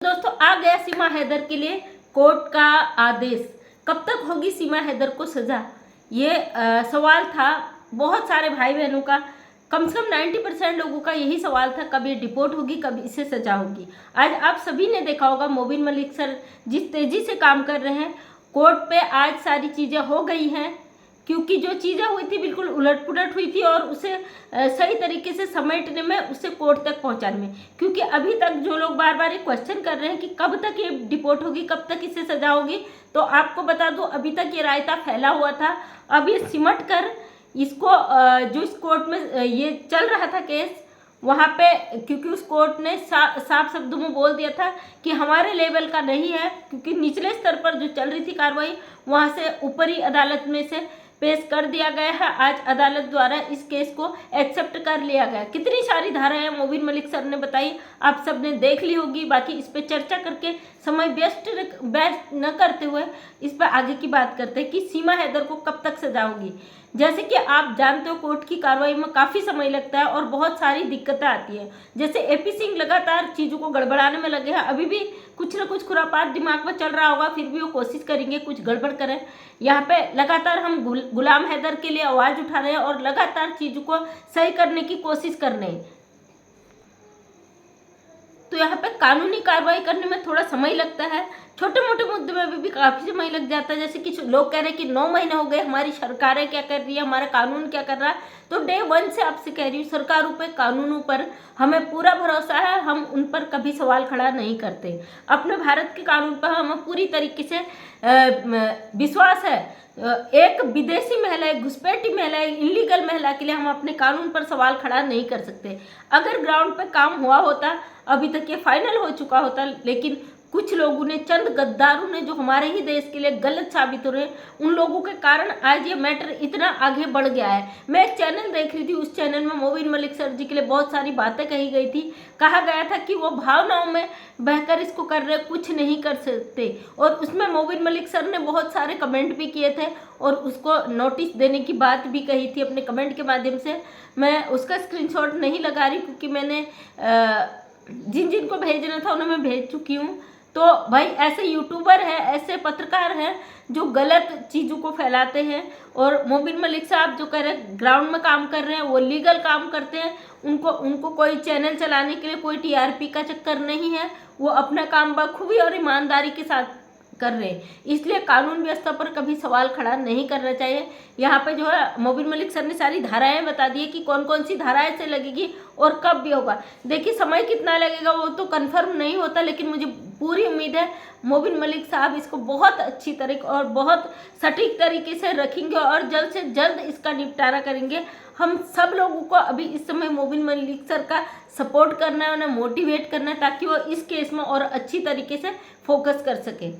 दोस्तों आ गया सीमा हैदर के लिए कोर्ट का आदेश। कब तक होगी सीमा हैदर को सजा, ये सवाल था बहुत सारे भाई बहनों का। कम से कम 90% लोगों का यही सवाल था, कब ये डिपोर्ट होगी, कब इसे सजा होगी। आज आप सभी ने देखा होगा मोबिन मलिक सर जिस तेजी से काम कर रहे हैं कोर्ट पे, आज सारी चीज़ें हो गई हैं। क्योंकि जो चीज़ें हुई थी बिल्कुल उलट पुलट हुई थी और उसे सही तरीके से समेटने में, उसे कोर्ट तक पहुंचाने में। क्योंकि अभी तक जो लोग बार बार ये क्वेश्चन कर रहे हैं कि कब तक ये डिपोर्ट होगी, कब तक इसे सजा होगी, तो आपको बता दूं अभी तक ये रायता फैला हुआ था। अब ये सिमट कर इसको जो इस कोर्ट में ये चल रहा था केस, वहाँ पे क्योंकि उस कोर्ट ने साफ शब्दों में बोल दिया था कि हमारे लेवल का नहीं है, क्योंकि निचले स्तर पर जो चल रही थी कार्रवाई वहाँ से ऊपरी अदालत में से पेश कर दिया गया है। आज अदालत द्वारा इस केस को एक्सेप्ट कर लिया गया। कितनी सारी धाराएं मोबिन मलिक सर ने बताई, आप सब ने देख ली होगी। बाकी इस पे चर्चा करके समय व्यस्त न करते हुए इस पर आगे की बात करते हैं कि सीमा हैदर को कब तक सजा होगी। जैसे कि आप जानते हो कोर्ट की कार्रवाई में काफ़ी समय लगता है और बहुत सारी दिक्कतें आती हैं। जैसे एपी सिंह लगातार चीज़ों को गड़बड़ाने में लगे हैं, अभी भी कुछ ना कुछ खुरापात दिमाग में चल रहा होगा, फिर भी वो कोशिश करेंगे कुछ गड़बड़ करें। यहाँ पे लगातार हम गुलाम हैदर के लिए आवाज़ उठा रहे हैं और लगातार चीज़ों को सही करने की कोशिश कर रहे हैं। तो यहाँ पे कानूनी कार्रवाई करने में थोड़ा समय लगता है, छोटे मोटे मुद्दे में भी काफ़ी समय लग जाता है। जैसे कि लोग कह रहे हैं कि 9 महीने हो गए, हमारी सरकारें क्या कर रही है, हमारा कानून क्या कर रहा है। तो डे 1 से आपसे कह रही हूँ, सरकारों पे, कानूनों पर हमें पूरा भरोसा है, हम उन पर कभी सवाल खड़ा नहीं करते। अपने भारत के कानून पर हमें पूरी तरीके से विश्वास है। एक विदेशी महिला, एक घुसपैठी महिला, एक इलीगल महिला के लिए हम अपने कानून पर सवाल खड़ा नहीं कर सकते। अगर ग्राउंड पे काम हुआ होता, अभी तक ये फाइनल हो चुका होता, लेकिन कुछ लोगों ने, चंद गद्दारों ने जो हमारे ही देश के लिए गलत साबित हो रहे हैं, उन लोगों के कारण आज ये मैटर इतना आगे बढ़ गया है। मैं एक चैनल देख रही थी, उस चैनल में मोबिन मलिक सर जी के लिए बहुत सारी बातें कही गई थी। कहा गया था कि वो भावनाओं में बहकर इसको कर रहे, कुछ नहीं कर सकते। और उसमें मोबिन मलिक सर ने बहुत सारे कमेंट भी किए थे और उसको नोटिस देने की बात भी कही थी अपने कमेंट के माध्यम से। मैं उसका स्क्रीनशॉट नहीं लगा रही क्योंकि मैंने जिन को भेजना था उन्हें मैं भेज चुकी हूँ। तो भाई ऐसे यूट्यूबर हैं, ऐसे पत्रकार हैं जो गलत चीज़ों को फैलाते हैं। और मोबिन मलिक साहब जो कह रहे हैं ग्राउंड में काम कर रहे हैं, वो लीगल काम करते हैं। उनको कोई चैनल चलाने के लिए कोई टीआरपी का चक्कर नहीं है, वो अपना काम बखूबी और ईमानदारी के साथ कर रहे हैं। इसलिए कानून व्यवस्था पर कभी सवाल खड़ा नहीं करना चाहिए। यहाँ पे जो है मोबिन मलिक सर ने सारी धाराएं बता दी है कि कौन कौन सी धाराएं से लगेगी और कब भी होगा। देखिए समय कितना लगेगा वो तो कंफर्म नहीं होता, लेकिन मुझे पूरी उम्मीद है मोबिन मलिक साहब इसको बहुत अच्छी तरीके और बहुत सटीक तरीके से रखेंगे और जल्द से जल्द इसका निपटारा करेंगे। हम सब लोगों को अभी इस समय मोबिन मलिक सर का सपोर्ट करना है, उन्हें मोटिवेट करना है ताकि वो इस केस में और अच्छी तरीके से फोकस कर सके।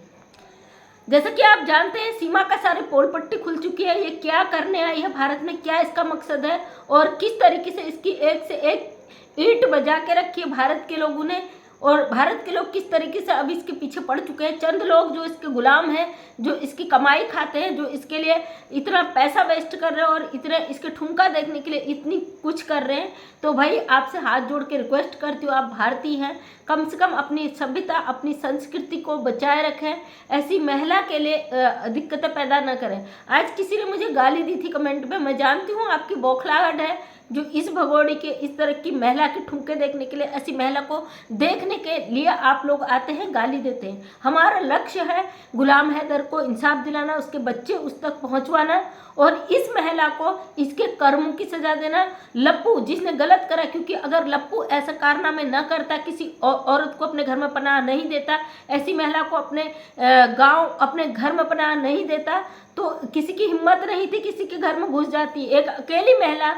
जैसा कि आप जानते हैं सीमा का सारे पोल पट्टी खुल चुकी है। ये क्या करने आई है भारत में, क्या इसका मकसद है और किस तरीके से इसकी एक से एक ईंट बजा के रखी है भारत के लोगों ने, और भारत के लोग किस तरीके से अब इसके पीछे पड़ चुके हैं। चंद लोग जो इसके गुलाम हैं, जो इसकी कमाई खाते हैं, जो इसके लिए इतना पैसा वेस्ट कर रहे हैं और इतने इसके ठुमका देखने के लिए इतनी कुछ कर रहे हैं। तो भाई आपसे हाथ जोड़ के रिक्वेस्ट करती हूँ, आप भारतीय हैं, कम से कम अपनी सभ्यता, अपनी संस्कृति को बचाए रखें। ऐसी महिला के लिए दिक्कतें पैदा न करें। आज किसी ने मुझे गाली दी थी कमेंट में, मैं जानती हूँ आपकी बौखलाहट है जो इस भगोड़ी के, इस तरह की महिला के ठुमके देखने के लिए, ऐसी महिला को देखने के लिए आप लोग आते हैं, गाली देते हैं। हमारा लक्ष्य है गुलाम हैदर को इंसाफ दिलाना, उसके बच्चे उस तक पहुंचवाना और इस महिला को इसके कर्मों की सजा देना। लप्पू जिसने गलत करा, क्योंकि अगर लप्पू ऐसा कारनामे न करता, किसी औरत को अपने घर में पनाह नहीं देता, ऐसी महिला को अपने गांव, अपने घर में पनाह नहीं देता, तो किसी की हिम्मत नहीं थी किसी के घर में घुस जाती। एक अकेली महिला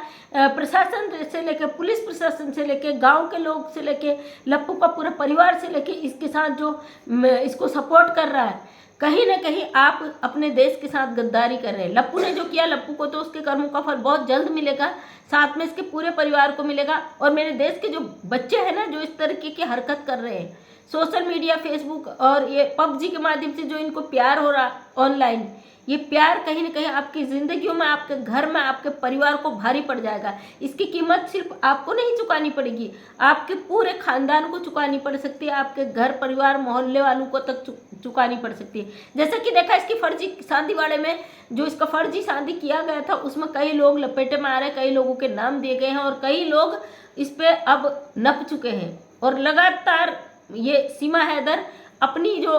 प्रशासन से लेके, पुलिस प्रशासन से लेके, गांव के लोग से लेके, लप्पू का पूरे परिवार से लेके इसके साथ जो इसको सपोर्ट कर रहा है, कहीं ना कहीं आप अपने देश के साथ गद्दारी कर रहे हैं। लप्पू ने जो किया, लप्पू को तो उसके कर्मों का फल बहुत जल्द मिलेगा, साथ में इसके पूरे परिवार को मिलेगा। और मेरे देश के जो बच्चे हैं ना, जो इस तरीके की हरकत कर रहे हैं, सोशल मीडिया, फेसबुक और ये पबजी के माध्यम से जो इनको प्यार हो रहा ऑनलाइन, ये प्यार कहीं ना कहीं आपकी ज़िंदगियों में, आपके घर में, आपके परिवार को भारी पड़ जाएगा। इसकी कीमत सिर्फ आपको नहीं चुकानी पड़ेगी, आपके पूरे खानदान को चुकानी पड़ सकती है, आपके घर परिवार मोहल्ले वालों को तक चुकानी पड़ सकती है। जैसा कि देखा इसकी फर्जी शादी वाले में, जो इसका फर्जी शादी किया गया था उसमें कई लोग लपेटे में आ रहे, कई लोगों के नाम दिए गए हैं और कई लोग इस पर अब नप चुके हैं। और लगातार ये सीमा हैदर अपनी जो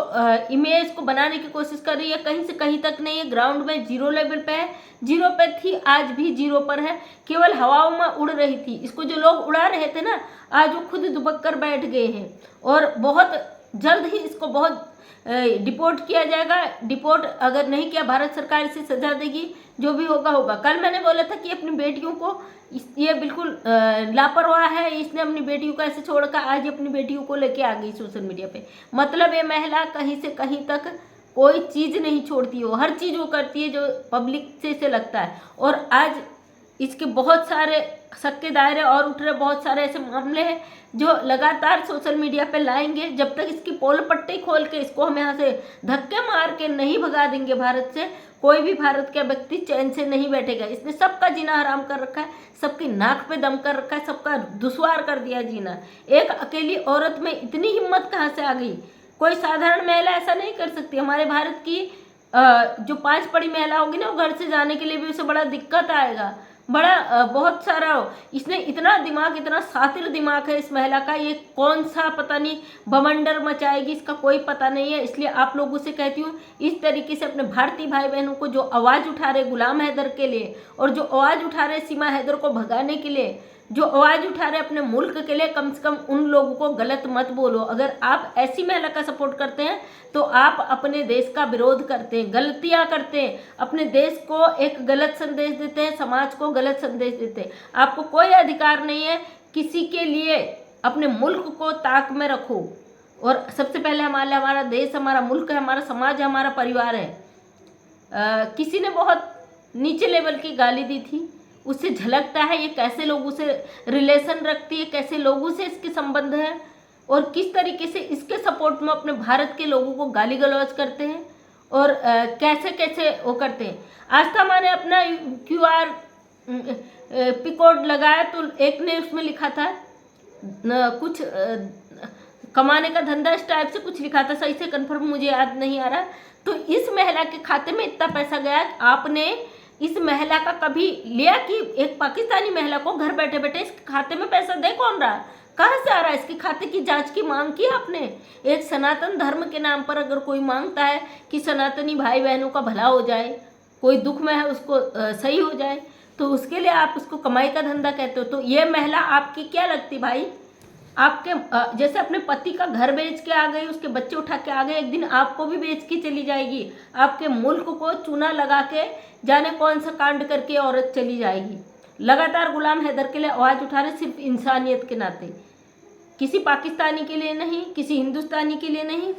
इमेज को बनाने की कोशिश कर रही है, कहीं से कहीं तक नहीं है, ग्राउंड में जीरो लेवल पे है, जीरो पे थी, आज भी जीरो पर है, केवल हवाओं में उड़ रही थी। इसको जो लोग उड़ा रहे थे ना, आज वो खुद दुबक कर बैठ गए हैं और बहुत जल्द ही इसको बहुत डिपोर्ट किया जाएगा। डिपोर्ट अगर नहीं किया, भारत सरकार इसे सजा देगी, जो भी होगा होगा। कल मैंने बोला था कि अपनी बेटियों को ये बिल्कुल लापरवाह है, इसने अपनी बेटियों को ऐसे छोड़कर आज अपनी बेटियों को लेके आ गई सोशल मीडिया पे। मतलब ये महिला कहीं से कहीं तक कोई चीज़ नहीं छोड़ती, हो हर चीज़ वो करती है जो पब्लिक से इसे लगता है। और आज इसके बहुत सारे शक के दायरे और उठ रहे, बहुत सारे ऐसे मामले हैं जो लगातार सोशल मीडिया पे लाएंगे। जब तक इसकी पोल पट्टी खोल के इसको हम यहाँ से धक्के मार के नहीं भगा देंगे भारत से, कोई भी भारत का व्यक्ति चैन से नहीं बैठेगा। इसने सबका जीना हराम कर रखा है, सबकी नाक पे दम कर रखा है, सबका दुश्वार कर दिया जीना। एक अकेली औरत में इतनी हिम्मत कहाँ से आ गई? कोई साधारण महिला ऐसा नहीं कर सकती। हमारे भारत की जो 5 पढ़ी महिला होगी ना, वो घर से जाने के लिए भी उसे बड़ा दिक्कत आएगा, बड़ा बहुत सारा। इसने इतना दिमाग, इतना शातिर दिमाग है इस महिला का, ये कौन सा पता नहीं बवंडर मचाएगी, इसका कोई पता नहीं है। इसलिए आप लोगों से कहती हूँ, इस तरीके से अपने भारतीय भाई बहनों को जो आवाज़ उठा रहे गुलाम हैदर के लिए, और जो आवाज़ उठा रहे सीमा हैदर को भगाने के लिए, जो आवाज़ उठा रहे अपने मुल्क के लिए, कम से कम उन लोगों को गलत मत बोलो। अगर आप ऐसी महिला का सपोर्ट करते हैं तो आप अपने देश का विरोध करते हैं, गलतियां करते हैं, अपने देश को एक गलत संदेश देते हैं, समाज को गलत संदेश देते हैं। आपको कोई अधिकार नहीं है किसी के लिए। अपने मुल्क को ताक में रखो। और सबसे पहले हमारा देश, हमारा मुल्क है, हमारा समाज है, हमारा परिवार है। किसी ने बहुत नीचे लेवल की गाली दी थी, उससे झलकता है ये कैसे लोगों से रिलेशन रखती है, कैसे लोगों से इसके संबंध है, और किस तरीके से इसके सपोर्ट में अपने भारत के लोगों को गाली गलौज करते हैं, और कैसे कैसे वो करते हैं। आस्था माँ ने अपना QR पिकोड लगाया तो एक ने उसमें लिखा था कुछ कमाने का धंधा, इस टाइप से कुछ लिखा था, सही से कंफर्म मुझे याद नहीं आ रहा। तो इस महिला के खाते में इतना पैसा गया, आपने इस महिला का कभी लिया कि एक पाकिस्तानी महिला को घर बैठे बैठे इसके खाते में पैसा दे कौन रहा, कहाँ से आ रहा है? इसके खाते की जांच की मांग की आपने? एक सनातन धर्म के नाम पर अगर कोई मांगता है कि सनातनी भाई बहनों का भला हो जाए, कोई दुख में है उसको सही हो जाए, तो उसके लिए आप उसको कमाई का धंधा कहते हो। तो ये महिला आपकी क्या लगती भाई? आपके जैसे अपने पति का घर बेच के आ गई, उसके बच्चे उठा के आ गए, एक दिन आपको भी बेच के चली जाएगी। आपके मुल्क को चूना लगा के जाने कौन सा कांड करके औरत चली जाएगी। लगातार गुलाम हैदर के लिए आवाज़ उठा रहे, सिर्फ इंसानियत के नाते, किसी पाकिस्तानी के लिए नहीं, किसी हिंदुस्तानी के लिए नहीं,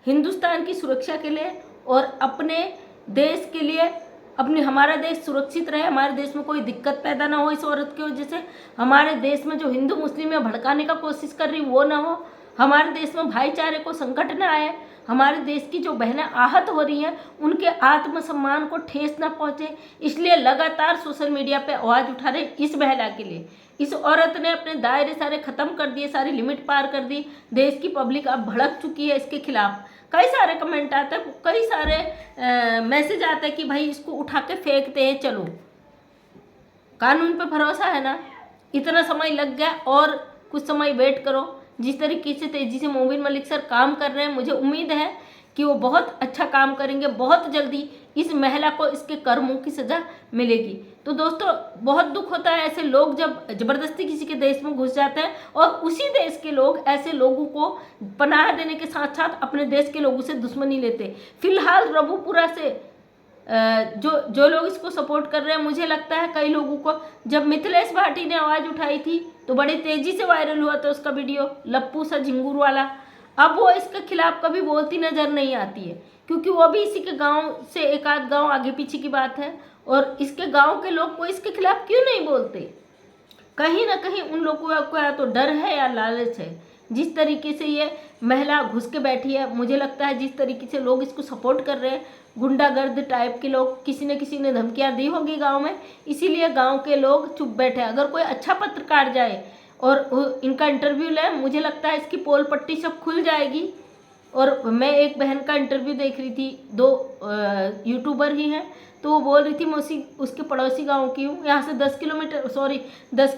हिंदुस्तान की सुरक्षा के लिए और अपने देश के लिए, अपने हमारा देश सुरक्षित रहे, हमारे देश में कोई दिक्कत पैदा ना हो इस औरत की वजह से, हमारे देश में जो हिंदू मुस्लिम में भड़काने का कोशिश कर रही वो ना हो, हमारे देश में भाईचारे को संकट ना आए, हमारे देश की जो बहनें आहत हो रही हैं उनके आत्मसम्मान को ठेस ना पहुंचे। इसलिए लगातार सोशल मीडिया पे आवाज़ उठा रहे इस महिला के लिए। इस औरत ने अपने दायरे सारे ख़त्म कर दिए, सारी लिमिट पार कर दी। देश की पब्लिक अब भड़क चुकी है इसके खिलाफ। कई सारे कमेंट आते हैं, कई सारे मैसेज आते हैं कि भाई इसको उठा के फेंकते हैं। चलो, कानून पे भरोसा है ना? इतना समय लग गया और कुछ समय वेट करो। जिस तरीके से तेज़ी से मोबिन मलिक सर काम कर रहे हैं, मुझे उम्मीद है कि वो बहुत अच्छा काम करेंगे। बहुत जल्दी इस महिला को इसके कर्मों की सज़ा मिलेगी। तो दोस्तों, बहुत दुख होता है ऐसे लोग जब ज़बरदस्ती किसी के देश में घुस जाते हैं और उसी देश के लोग ऐसे लोगों को पनाह देने के साथ साथ अपने देश के लोगों से दुश्मनी लेते। फिलहाल रबूपुरा से जो लोग इसको सपोर्ट कर रहे हैं, मुझे लगता है कई लोगों को, जब मिथिलेश भाटी ने आवाज़ उठाई थी तो बड़ी तेज़ी से वायरल हुआ था उसका वीडियो, लप्पू सा झिंगुर वाला। अब वो इसके खिलाफ कभी बोलती नज़र नहीं आती है, क्योंकि वो भी इसी के गांव से एक आध गांव आगे पीछे की बात है। और इसके गांव के लोग को इसके खिलाफ क्यों नहीं बोलते? कहीं ना कहीं उन लोगों को या तो डर है या लालच है जिस तरीके से ये महिला घुस के बैठी है, मुझे लगता है जिस तरीके से लोग इसको सपोर्ट कर रहे हैं, गुंडागर्द टाइप के लोग, किसी न किसी ने धमकियाँ दी होगी गांव में, इसीलिए गांव के लोग चुप बैठे। अगर कोई अच्छा पत्रकार जाए और इनका इंटरव्यू ले, मुझे लगता है इसकी पोल पट्टी सब खुल जाएगी। और मैं एक बहन का इंटरव्यू देख रही थी, 2 यूट्यूबर ही हैं, तो वो बोल रही थी मैं उसके पड़ोसी गांव की हूँ, यहाँ से 10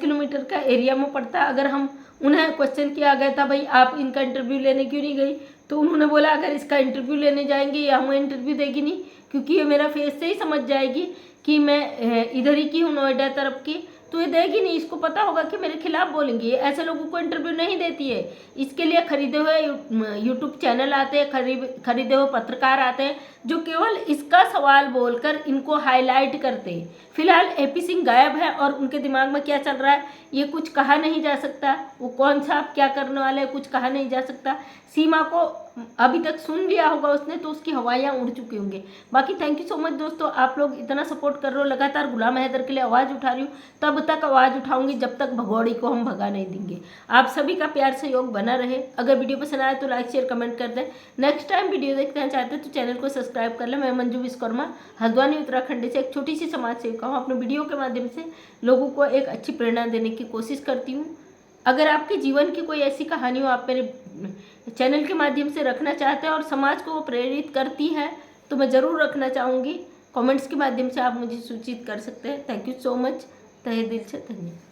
किलोमीटर का एरिया में पड़ता है। अगर हम उन्हें क्वेश्चन किया गया था भाई आप इनका इंटरव्यू लेने क्यों नहीं गई, तो उन्होंने बोला अगर इसका इंटरव्यू लेने जाएंगे या हमें इंटरव्यू देगी नहीं, क्योंकि ये मेरा फेस से ही समझ जाएगी कि मैं इधर ही की हूँ, नोएडा तरफ की, तो ये देगी नहीं। इसको पता होगा कि मेरे खिलाफ बोलेंगी, ऐसे लोगों को इंटरव्यू नहीं देती है। इसके लिए खरीदे हुए यूट्यूब चैनल आते हैं, खरीदे हुए पत्रकार आते हैं जो केवल इसका सवाल बोलकर इनको हाईलाइट करते हैं। फिलहाल एपी सिंह गायब है और उनके दिमाग में क्या चल रहा है ये कुछ कहा नहीं जा सकता। वो कौन सा आप क्या करने वाले हैं कुछ कहा नहीं जा सकता। सीमा को अभी तक सुन लिया होगा उसने, तो उसकी हवाइयाँ उड़ चुकी होंगी। बाकी थैंक यू सो मच दोस्तों, आप लोग इतना सपोर्ट कर रहे हो। लगातार गुलाम हैदर के लिए आवाज़ उठा रही हूँ, तब तक आवाज़ उठाऊंगी जब तक भगौड़ी को हम भगा नहीं देंगे। आप सभी का प्यार सहयोग बना रहे। अगर वीडियो पसंद आए तो लाइक शेयर कमेंट कर दें। नेक्स्ट टाइम वीडियो देखना चाहते हैं तो चैनल को सब्सक्राइब कर लें। मैं मंजू विश्वकर्मा हल्द्वानी उत्तराखंड से एक छोटी सी समाज सेविका हूँ। अपने वीडियो के माध्यम से लोगों को एक अच्छी प्रेरणा देने की कोशिश करती हूँ। अगर आपके जीवन की कोई ऐसी कहानी हो आप मेरे चैनल के माध्यम से रखना चाहते हैं और समाज को वो प्रेरित करती है, तो मैं ज़रूर रखना चाहूँगी। कमेंट्स के माध्यम से आप मुझे सूचित कर सकते हैं। थैंक यू सो मच, तहे दिल से धन्यवाद।